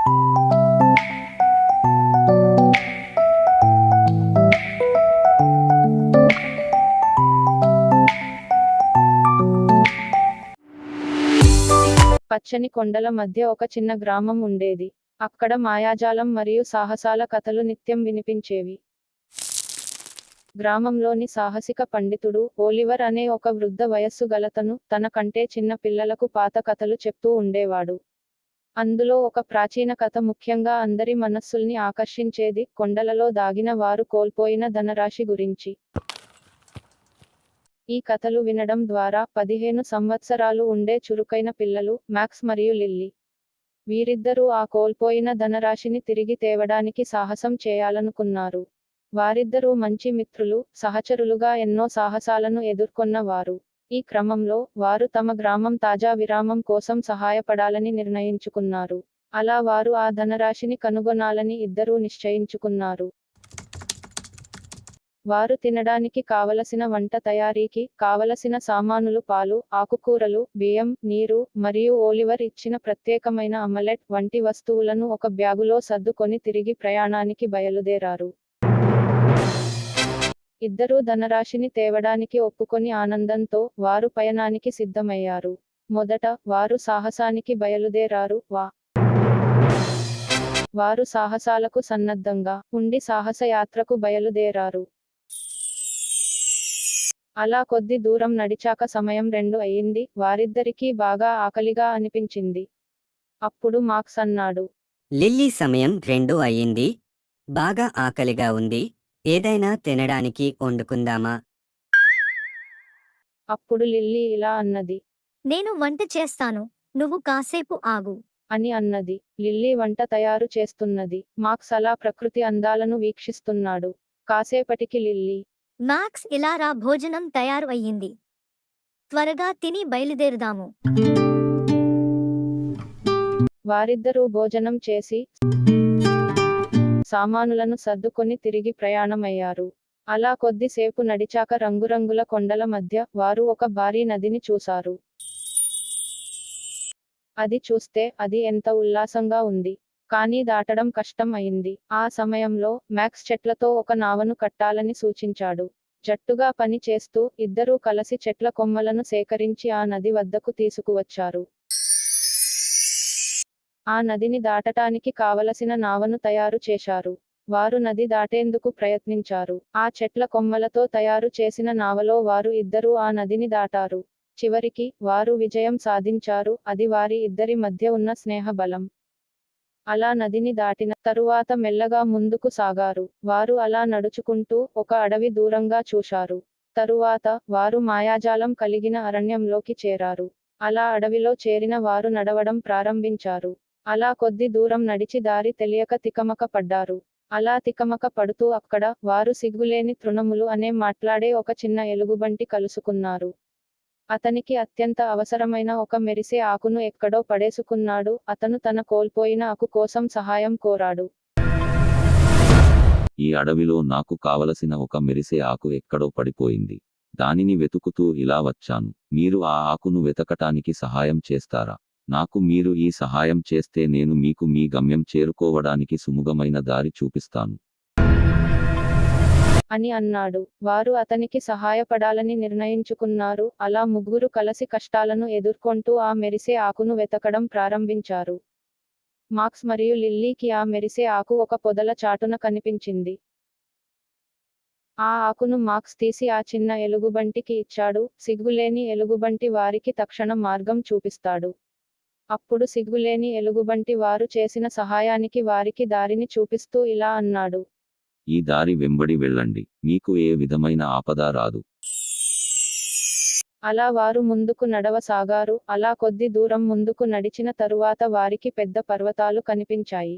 పచ్చని కొండల మధ్య ఒక చిన్న గ్రామం ఉండేది. అక్కడ మాయాజాలం మరియు సాహసాల కథలు నిత్యం వినిపించేవి. గ్రామంలోని సాహసిక పండితుడు ఓలివర్ అనే ఒక వృద్ధ వయస్సు గలతను తన కంటే చిన్న పిల్లలకు పాత కథలు చెప్తూ ఉండేవాడు. అందులో ఒక ప్రాచీన కథ ముఖ్యంగా అందరి మనస్సుల్ని ఆకర్షించేది. కొండలలో దాగిన వారు కోల్పోయిన ధనరాశి గురించి. ఈ కథలు వినడం ద్వారా 15 సంవత్సరాలు ఉండే చురుకైన పిల్లలు మ్యాక్స్ మరియు లిల్లీ. వీరిద్దరూ ఆ కోల్పోయిన ధనరాశిని తిరిగి తేవడానికి సాహసం చేయాలనుకున్నారు. వారిద్దరూ మంచి మిత్రులు, సహచరులుగా ఎన్నో సాహసాలను ఎదుర్కొన్న వారు. ఈ క్రమంలో వారు తమ గ్రామం తాజా విరామం కోసం సహాయపడాలని నిర్ణయించుకున్నారు. అలా వారు ఆ ధనరాశిని కనుగొనాలని ఇద్దరూ నిశ్చయించుకున్నారు. వారు తినడానికి కావలసిన వంట తయారీకి కావలసిన సామానులు పాలు, ఆకుకూరలు, బియ్యం, నీరు, మరియు ఓలివర్ ఇచ్చిన ప్రత్యేకమైన అమలెట్ వంటి వస్తువులను ఒక బ్యాగులో సర్దుకొని తిరిగి ప్రయాణానికి బయలుదేరారు. ఇద్దరూ ధనరాశిని తేవడానికి ఒప్పుకొని ఆనందంతో వారు పయనానికి సిద్ధమయ్యారు. మొదట వారు సాహసానికి బయలుదేరారు. వారు సాహసాలకు సన్నద్ధంగా ఉండి సాహసయాత్రకు బయలుదేరారు. అలా కొద్ది దూరం నడిచాక సమయం 2 అయింది. వారిద్దరికీ బాగా ఆకలిగా అనిపించింది. అప్పుడు మాక్స్ అన్నాడు, లిల్లీ సమయం 2 అయ్యింది. బాగా ఆకలిగా ఉంది. ఏదైనా తినడానికి వండుకుందామా? అప్పుడు లిల్లీ ఇలా అన్నది. నేను వంట చేస్తాను, నువ్వు కాసేపు ఆగు అని అన్నది. లిల్లీ వంట తయారు చేస్తున్నది. మాక్స్ అలా ప్రకృతి అందాలను వీక్షిస్తున్నాడు. కాసేపటికి లిల్లీ, మ్యాక్స్ ఇలా రా, భోజనం తయారు అయ్యింది. త్వరగా తిని బయలుదేరుదాము. వారిద్దరూ భోజనం చేసి సామానులను సర్దుకొని తిరిగి ప్రయాణమయ్యారు. అలా కొద్దిసేపు నడిచాక రంగురంగుల కొండల మధ్య వారు ఒక భారీ నదిని చూశారు. అది చూస్తే అది ఎంత ఉల్లాసంగా ఉంది. కానీ దాటడం కష్టం అయింది. ఆ సమయంలో మ్యాక్స్ చెట్లతో ఒక నావను కట్టాలని సూచించాడు. జట్టుగా పని చేస్తూ ఇద్దరూ కలిసి చెట్ల కొమ్మలను సేకరించి ఆ నది వద్దకు తీసుకువచ్చారు. ఆ నదిని దాటటానికి కావలసిన నావను తయారు చేశారు. వారు నది దాటేందుకు ప్రయత్నించారు. ఆ చెట్ల కొమ్మలతో తయారు చేసిన నావలో వారు ఇద్దరూ ఆ నదిని దాటారు. చివరికి వారు విజయం సాధించారు. అది వారి ఇద్దరి మధ్య ఉన్న స్నేహ బలం. అలా నదిని దాటిన తరువాత మెల్లగా ముందుకు సాగారు. వారు అలా నడుచుకుంటూ ఒక అడవి దూరంగా చూశారు. తరువాత వారు మాయాజాలం కలిగిన అరణ్యంలోకి చేరారు. అలా అడవిలో చేరిన వారు నడవడం ప్రారంభించారు. అలా కొద్ది దూరం నడిచి దారి తెలియక తికమక పడ్డారు. అలా తికమక పడుతూ అక్కడ వారు సిగ్గులేని తృణములు అనే మాట్లాడే ఒక చిన్న ఎలుగుబంటి కలుసుకున్నారు. అతనికి అత్యంత అవసరమైన ఒక మెరిసే ఆకును ఎక్కడో పడేసుకున్నాడు. అతను తన కోల్పోయిన ఆకు కోసం సహాయం కోరాడు. ఈ అడవిలో నాకు కావలసిన ఒక మెరిసే ఆకు ఎక్కడో పడిపోయింది. దానిని వెతుకుతూ ఇలా వచ్చాను. మీరు ఆ ఆకును వెతకటానికి సహాయం చేస్తారా? నాకు మీరు ఈ సహాయం చేస్తే నేను మీకు మీ గమ్యం చేరుకోవడానికి సుముఖమైన దారి చూపిస్తాను అని అన్నాడు. వారు అతనికి సహాయపడాలని నిర్ణయించుకున్నారు. అలా ముగ్గురు కలిసి కష్టాలను ఎదుర్కొంటూ ఆ మెరిసే ఆకును వెతకడం ప్రారంభించారు. మాక్స్ మరియు లిల్లీకి ఆ మెరిసే ఆకు ఒక పొదల చాటున కనిపించింది. ఆ ఆకును మాక్స్ తీసి ఆ చిన్న ఎలుగుబంటికి ఇచ్చాడు. సిగ్గులేని ఎలుగుబంటి వారికి తక్షణ మార్గం చూపిస్తాడు. అప్పుడు సిగ్గులేని ఎలుగుబంటి వారు చేసిన సహాయానికి వారికి దారిని చూపిస్తూ ఇలా అన్నాడు. ఈ దారి వెంబడి వెళ్ళండి. మీకు ఏ విధమైన ఆపద రాదు. అలా వారు ముందుకు నడవసాగారు. అలా కొద్ది దూరం ముందుకు నడిచిన తరువాత వారికి పెద్ద పర్వతాలు కనిపించాయి.